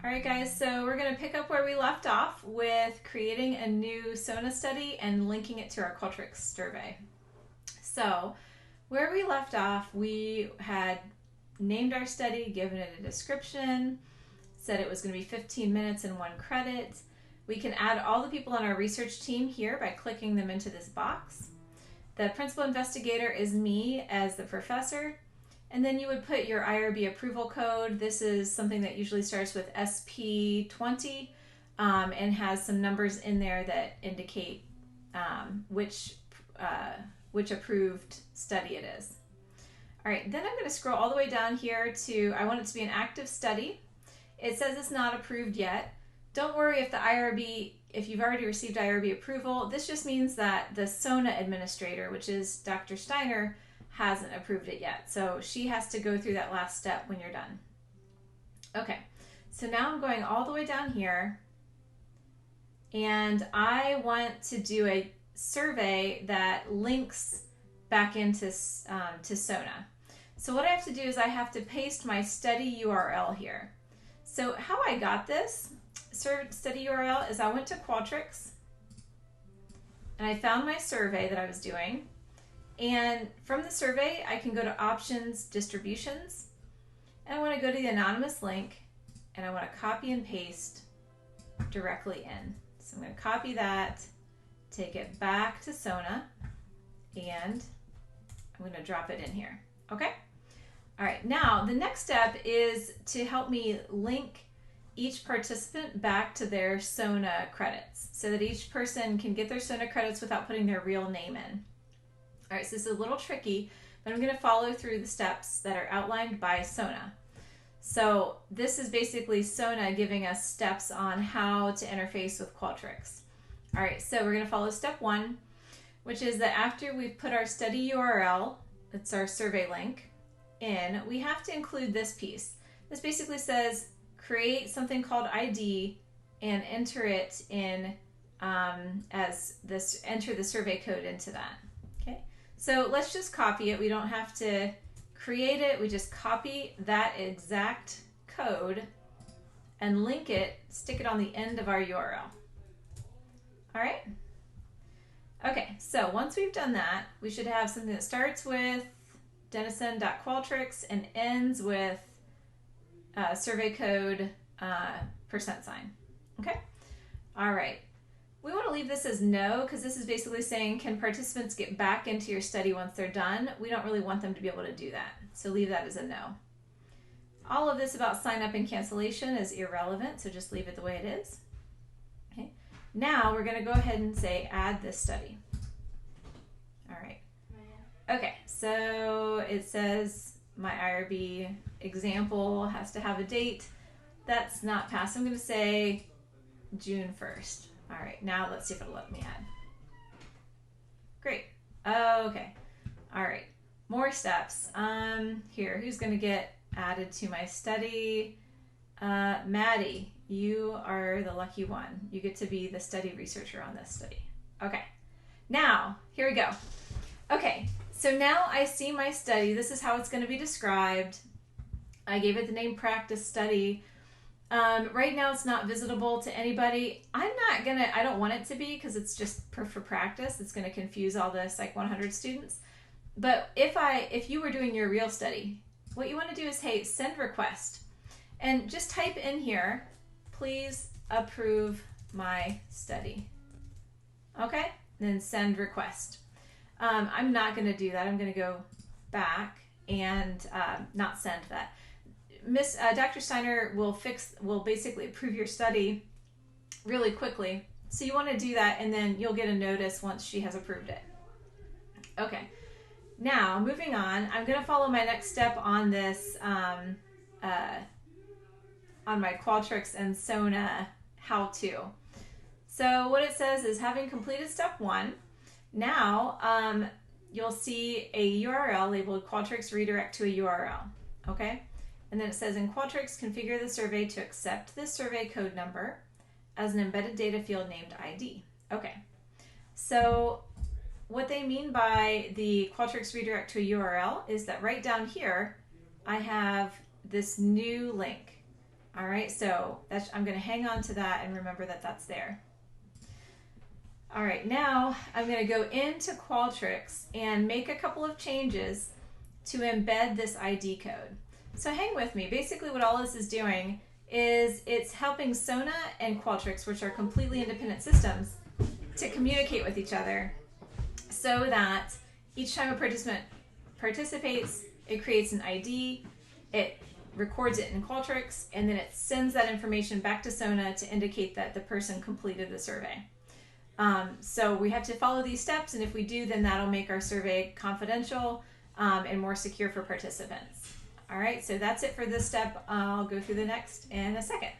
All right, guys, so we're going to pick up where we left off with creating a new SONA study and linking it to our qualtrics survey. So where we left off, we had named our study, given it a description, said it was going to be 15 minutes and 1 credit. We can add all the people on our research team here by clicking them into this box. The principal investigator is me as the professor. And then you would put your IRB approval code. This is something that usually starts with SP20 and has some numbers in there that indicate which approved study it is. All right, then I'm going to scroll all the way down here to, I want it to be an active study. It says it's not approved yet. Don't worry if the IRB, if you've already received IRB approval. This just means that the SONA administrator, which is Dr. Steiner, hasn't approved it yet. So she has to go through that last step when you're done. Okay, so now I'm going all the way down here and I want to do a survey that links back into to SONA. So what I have to do is I have to paste my study URL here. So how I got this study URL is I went to Qualtrics and I found my survey that I was doing. And from the survey, I can go to Options, Distributions, and I want to go to the anonymous link, and I want to copy and paste directly in. So I'm going to copy that, take it back to SONA, and I'm going to drop it in here. Okay? All right, now the next step is to help me link each participant back to their SONA credits so that each person can get their SONA credits without putting their real name in. All right, so this is a little tricky, but I'm going to follow through the steps that are outlined by SONA. So this is basically SONA giving us steps on how to interface with Qualtrics. All right, so we're going to follow step 1, which is that after we've put our study URL, it's our survey link, in, we have to include this piece. This basically says create something called ID and enter it in enter the survey code into that. So let's just copy it. We don't have to create it. We just copy that exact code and link it, stick it on the end of our URL. All right? Okay, so once we've done that, we should have something that starts with denison.qualtrics and ends with survey code %. Okay? All right. We want to leave this as no because this is basically saying, can participants get back into your study once they're done? We don't really want them to be able to do that. So leave that as a no. All of this about sign up and cancellation is irrelevant, so just leave it the way it is. Okay. Now we're going to go ahead and say add this study. All right. Okay, so it says my IRB example has to have a date. That's not passed. I'm going to say June 1st. All right, now let's see if it'll let me add. Great. Okay. All right. More steps. Here, who's going to get added to my study? Maddie, you are the lucky one. You get to be the study researcher on this study. Okay. Now, here we go. Okay, so now I see my study. This is how it's going to be described. I gave it the name practice study. Right now it's not visitable to anybody. I don't want it to be because it's just for practice. It's going to confuse all the Psych 100 students. But if you were doing your real study, what you want to do is, hey, send request. And just type in here, please approve my study. Okay? And then send request. I'm not going to do that. I'm going to go back and not send that. Dr. Steiner will basically approve your study really quickly. So you want to do that and then you'll get a notice once she has approved it. Okay. Now, moving on, I'm going to follow my next step on this, on my Qualtrics and SONA how-to. So what it says is, having completed step 1, now you'll see a URL labeled Qualtrics redirect to a URL. Okay? And then it says, in Qualtrics, configure the survey to accept this survey code number as an embedded data field named ID. Okay, so what they mean by the Qualtrics redirect to a URL is that right down here, I have this new link. All right, so I'm going to hang on to that and remember that that's there. All right, now I'm going to go into Qualtrics and make a couple of changes to embed this ID code. So hang with me. Basically what all this is doing is it's helping SONA and Qualtrics, which are completely independent systems, to communicate with each other so that each time a participant participates, it creates an ID, it records it in Qualtrics, and then it sends that information back to SONA to indicate that the person completed the survey. So we have to follow these steps, and if we do, then that'll make our survey confidential and more secure for participants. All right, so that's it for this step. I'll go through the next in a second.